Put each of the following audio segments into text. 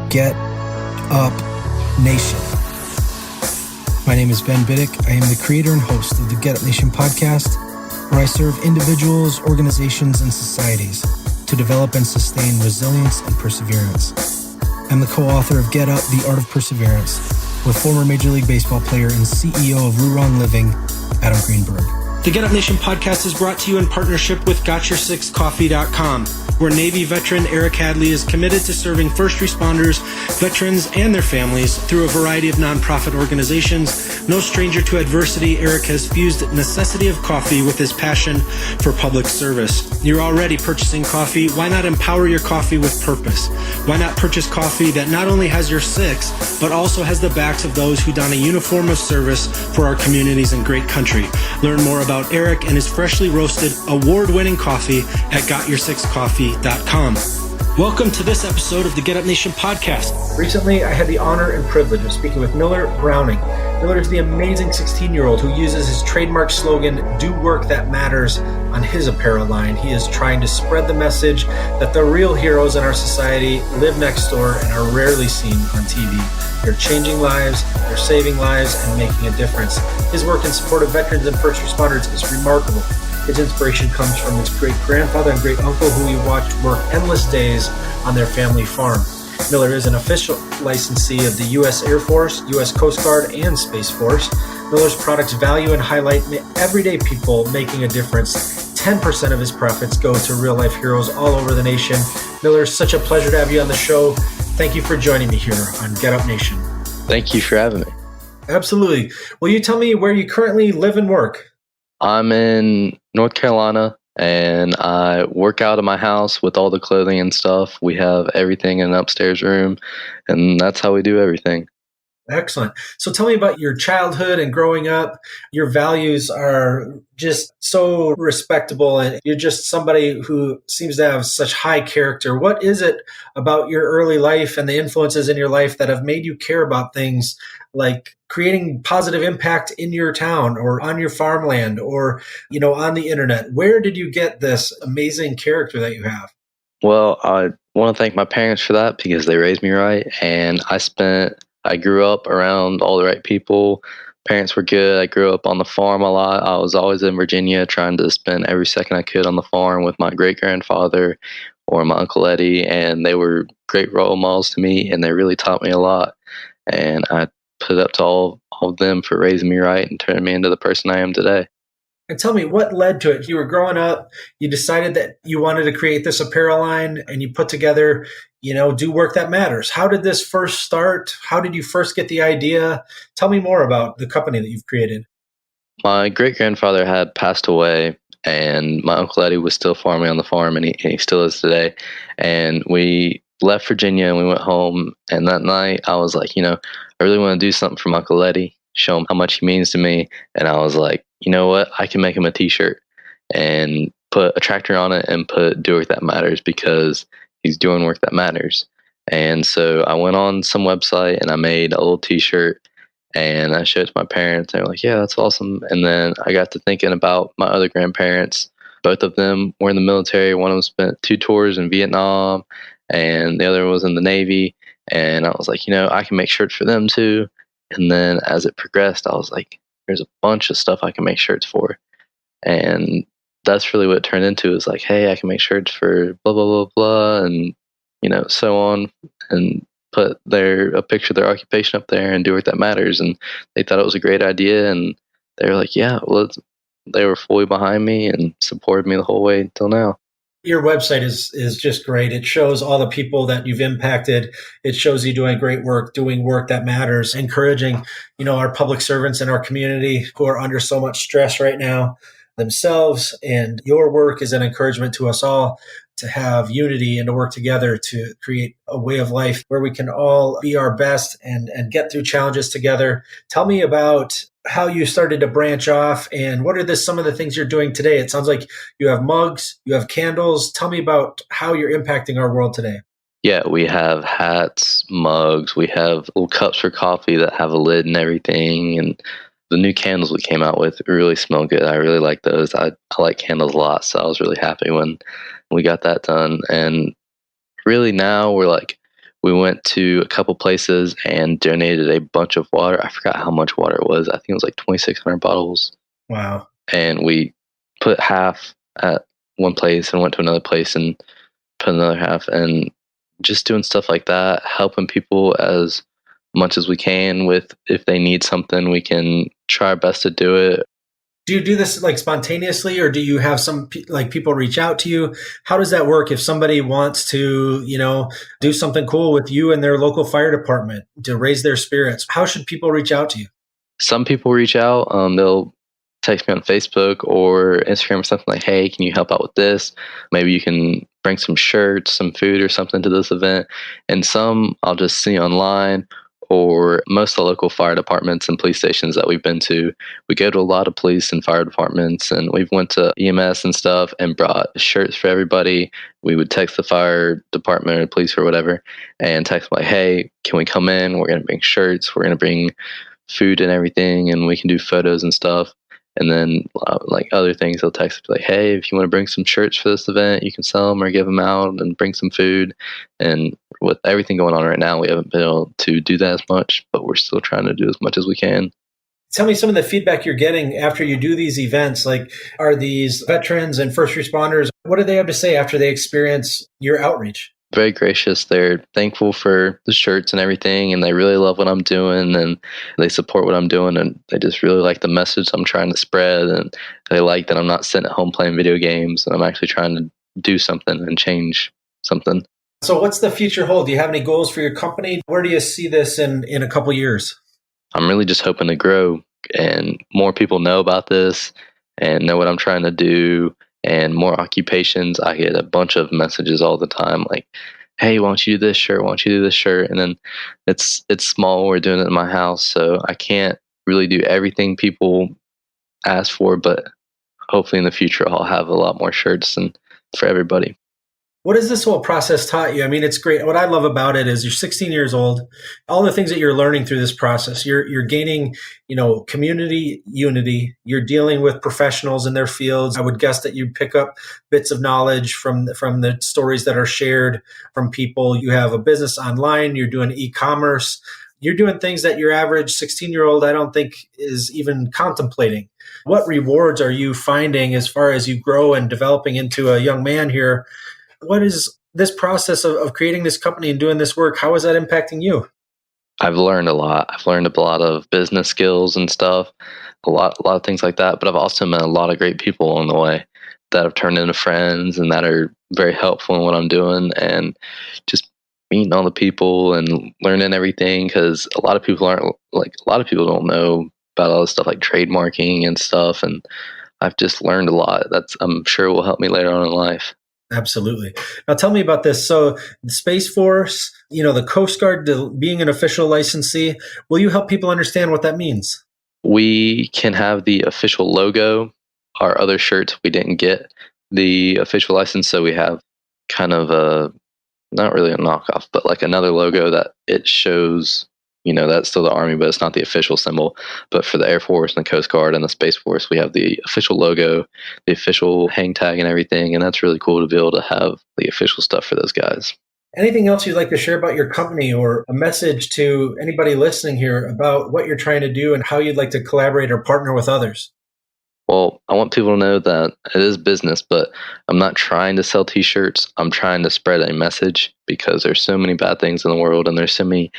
Get Up Nation. My name is Ben Biddick. I am the creator and host of the Get Up Nation podcast, where I serve individuals, organizations, and societies to develop and sustain resilience and perseverance. I'm the co-author of Get Up, The Art of Perseverance, with former Major League Baseball player and CEO of Luron Living, Adam Greenberg. The Get Up Nation podcast is brought to you in partnership with GotYourSixCoffee.com, where Navy veteran Eric Hadley is committed to serving first responders, veterans, and their families through a variety of nonprofit organizations. No stranger to adversity, Eric has fused necessity of coffee with his passion for public service. You're already purchasing coffee. Why not empower your coffee with purpose? Why not purchase coffee that not only has your six, but also has the backs of those who don a uniform of service for our communities and great country? Learn more about Eric and his freshly roasted, award-winning coffee at GotYourSixCoffee.com. Welcome to this episode of the Get Up Nation podcast. Recently, I had the honor and privilege of speaking with Miller Browning. Miller is the amazing 16-year-old who uses his trademark slogan, "Do Work That Matters," on his apparel line. He is trying to spread the message that the real heroes in our society live next door and are rarely seen on TV. They're changing lives, they're saving lives, and making a difference. His work in support of veterans and first responders is remarkable. His inspiration comes from his great-grandfather and great-uncle who he watched work endless days on their family farm. Miller is an official licensee of the U.S. Air Force, U.S. Coast Guard, and Space Force. Miller's products value and highlight everyday people making a difference. 10% of his profits go to real-life heroes all over the nation. Miller, it's such a pleasure to have you on the show. Thank you for joining me here on Get Up Nation. Thank you for having me. Absolutely. Will you tell me where you currently live and work? I'm in North Carolina, and I work out of my house with all the clothing and stuff. We have everything in an upstairs room, and that's how we do everything. Excellent. So tell me about your childhood and growing up. Your values are just so respectable, and you're just somebody who seems to have such high character. What is it about your early life and the influences in your life that have made you care about things like creating positive impact in your town or on your farmland or, on the internet? Where did you get this amazing character that you have? Well, I want to thank my parents for that because they raised me right, and I grew up around all the right people. Parents were good. I grew up on the farm a lot. I was always in Virginia trying to spend every second I could on the farm with my great-grandfather or my Uncle Eddie, and they were great role models to me, and they really taught me a lot. And I put it up to all of them for raising me right and turning me into the person I am today. And tell me, what led to it? You were growing up, you decided that you wanted to create this apparel line, and you put together, Do Work That Matters. How did this first start? How did you first get the idea? Tell me more about the company that you've created. My great-grandfather had passed away, and my Uncle Eddie was still farming on the farm, and he still is today. And we left Virginia, and we went home, and that night I was like, I really want to do something for my Uncle Eddie, show him how much he means to me. And I was like, you know what? I can make him a t-shirt and put a tractor on it and put "Do Work That Matters" because he's doing work that matters. And so I went on some website and I made a little t-shirt and I showed it to my parents. They were like, yeah, that's awesome. And then I got to thinking about my other grandparents. Both of them were in the military. One of them spent 2 tours in Vietnam and the other was in the Navy. And I was like, I can make shirts for them too. And then as it progressed, I was like, there's a bunch of stuff I can make shirts for. And that's really what it turned into, is like, hey, I can make shirts for blah, blah, blah, blah, and, so on, and put a picture of their occupation up there and Do Work That Matters. And they thought it was a great idea. And they were like, yeah, they were fully behind me and supported me the whole way until now. Your website is just great. It shows all the people that you've impacted. It shows you doing great work, doing work that matters, encouraging, our public servants in our community who are under so much stress right now themselves. And your work is an encouragement to us all to have unity and to work together to create a way of life where we can all be our best and get through challenges together. Tell me about how you started to branch off and what are some of the things you're doing today? It sounds like you have mugs, you have candles. Tell me about how you're impacting our world today. Yeah, we have hats, mugs, we have little cups for coffee that have a lid and everything. And the new candles we came out with really smell good. I really like those. I like candles a lot, so I was really happy when we got that done. And really now we're we went to a couple places and donated a bunch of water. I forgot how much water it was. I think it was like 2,600 bottles. Wow. And we put half at one place and went to another place and put another half, and just doing stuff like that, helping people as much as we can with, if they need something, we can try our best to do it. Do you do this like spontaneously, or do you have like people reach out to you? How does that work if somebody wants to, do something cool with you and their local fire department to raise their spirits? How should people reach out to you? Some people reach out, they'll text me on Facebook or Instagram or something like, hey, can you help out with this? Maybe you can bring some shirts, some food or something to this event. And some I'll just see online, or most of the local fire departments and police stations that we've been to. We go to a lot of police and fire departments, and we've went to EMS and stuff and brought shirts for everybody. We would text the fire department or police or whatever and text them like, hey, can we come in? We're going to bring shirts. We're going to bring food and everything, and we can do photos and stuff. And then like other things, they'll text like, hey, if you want to bring some shirts for this event, you can sell them or give them out and bring some food. And with everything going on right now, we haven't been able to do that as much, but we're still trying to do as much as we can. Tell me some of the feedback you're getting after you do these events. Like, are these veterans and first responders, what do they have to say after they experience your outreach? Very gracious. They're thankful for the shirts and everything, and they really love what I'm doing, and they support what I'm doing, and they just really like the message I'm trying to spread, and they like that I'm not sitting at home playing video games, and I'm actually trying to do something and change something. So what's the future hold? Do you have any goals for your company? Where do you see this in a couple years? I'm really just hoping to grow and more people know about this and know what I'm trying to do, and more occupations. I get a bunch of messages all the time like, hey, why don't you do this shirt? Why don't you do this shirt? And then it's small. We're doing it in my house, so I can't really do everything people ask for, but hopefully in the future I'll have a lot more shirts and for everybody. What has this whole process taught you? I mean, it's great. What I love about it is you're 16 years old. All the things that you're learning through this process, you're gaining, community unity. You're dealing with professionals in their fields. I would guess that you pick up bits of knowledge from the stories that are shared from people. You have a business online. You're doing e-commerce. You're doing things that your average 16-year-old, I don't think, is even contemplating. What rewards are you finding as far as you grow and developing into a young man here? What is this process of creating this company and doing this work? How is that impacting you? I've learned a lot. I've learned a lot of business skills and stuff, a lot of things like that. But I've also met a lot of great people along the way that have turned into friends and that are very helpful in what I'm doing, and just meeting all the people and learning everything, because a lot of people don't know about all this stuff like trademarking and stuff. And I've just learned a lot. I'm sure will help me later on in life. Absolutely. Now tell me about this. So the Space Force, the Coast Guard, being an official licensee, will you help people understand what that means? We can have the official logo. Our other shirts, we didn't get the official license, so we have kind of not really a knockoff, but like another logo that it shows, that's still the Army, but it's not the official symbol. But for the Air Force and the Coast Guard and the Space Force, we have the official logo, the official hang tag and everything. And that's really cool to be able to have the official stuff for those guys. Anything else you'd like to share about your company, or a message to anybody listening here about what you're trying to do and how you'd like to collaborate or partner with others? Well, I want people to know that it is business, but I'm not trying to sell t-shirts. I'm trying to spread a message, because there's so many bad things in the world, and there's so many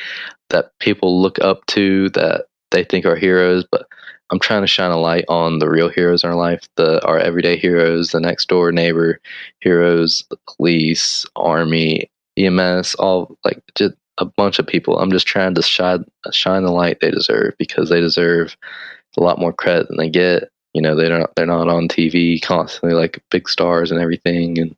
that people look up to that they think are heroes. But I'm trying to shine a light on the real heroes in our life, our everyday heroes, the next door neighbor heroes, the police, Army, EMS, all like just a bunch of people. I'm just trying to shine the light they deserve, because they deserve a lot more credit than they get. They're not on TV constantly like big stars and everything, and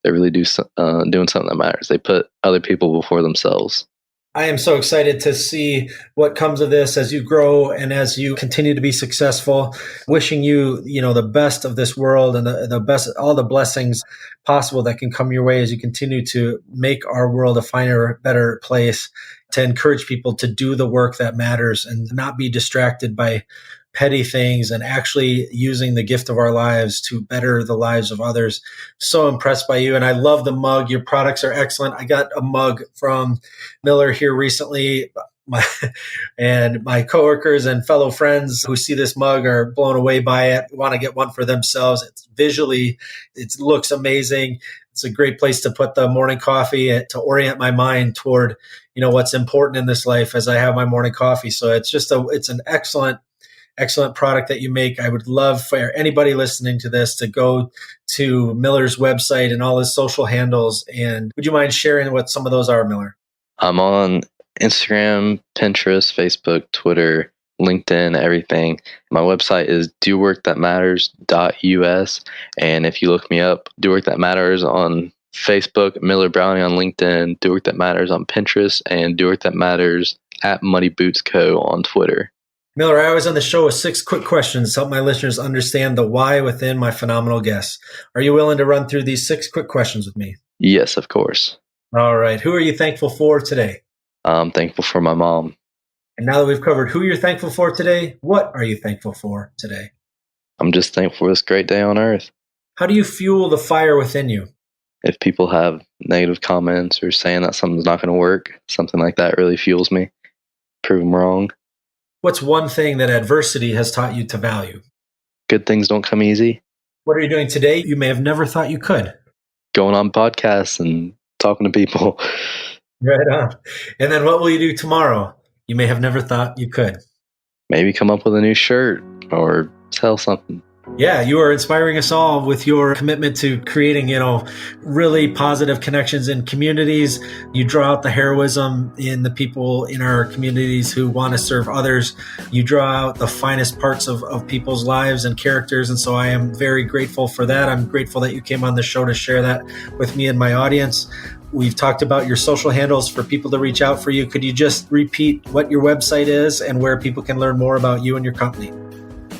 they really do doing something that matters. They put other people before themselves. I am so excited to see what comes of this as you grow and as you continue to be successful. Wishing you, the best of this world and the best, all the blessings possible that can come your way as you continue to make our world a finer, better place, to encourage people to do the work that matters and not be distracted by petty things and actually using the gift of our lives to better the lives of others. So impressed by you. And I love the mug. Your products are excellent. I got a mug from Miller here recently. And my coworkers and fellow friends who see this mug are blown away by it, want to get one for themselves. It's visually, it looks amazing. It's a great place to put the morning coffee to orient my mind toward, what's important in this life as I have my morning coffee. So it's an excellent product that you make. I would love for anybody listening to this to go to Miller's website and all his social handles. And would you mind sharing what some of those are, Miller? I'm on Instagram, Pinterest, Facebook, Twitter, LinkedIn, everything. My website is doworkthatmatters.us. And if you look me up, Do Work That Matters on Facebook, Miller Browning on LinkedIn, Do Work That Matters on Pinterest, and Do Work That Matters at Muddy Boots Co. on Twitter. Miller, I always on the show with 6 quick questions to help my listeners understand the why within my phenomenal guests. Are you willing to run through these 6 quick questions with me? Yes, of course. All right. Who are you thankful for today? I'm thankful for my mom. And now that we've covered who you're thankful for today, what are you thankful for today? I'm just thankful for this great day on earth. How do you fuel the fire within you? If people have negative comments or saying that something's not going to work, something like that really fuels me. Prove them wrong. What's one thing that adversity has taught you to value? Good things don't come easy. What are you doing today you may have never thought you could? Going on podcasts and talking to people. Right on. And then what will you do tomorrow you may have never thought you could? Maybe come up with a new shirt or sell something. Yeah, you are inspiring us all with your commitment to creating, really positive connections in communities. You draw out the heroism in the people in our communities who want to serve others. You draw out the finest parts of people's lives and characters. And so I am very grateful for that. I'm grateful that you came on the show to share that with me and my audience. We've talked about your social handles for people to reach out for you. Could you just repeat what your website is and where people can learn more about you and your company?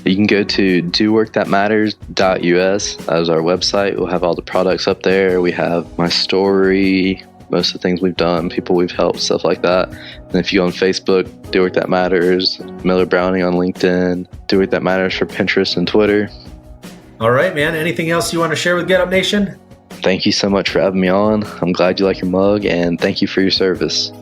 You can go to doworkthatmatters.us. That is our website. We'll have all the products up there. We have my story, most of the things we've done, people we've helped, stuff like that. And if you go on Facebook, Do Work That Matters, Miller Browning on LinkedIn, Do Work That Matters for Pinterest and Twitter. All right, man. Anything else you want to share with Get Up Nation? Thank you so much for having me on. I'm glad you like your mug, and thank you for your service.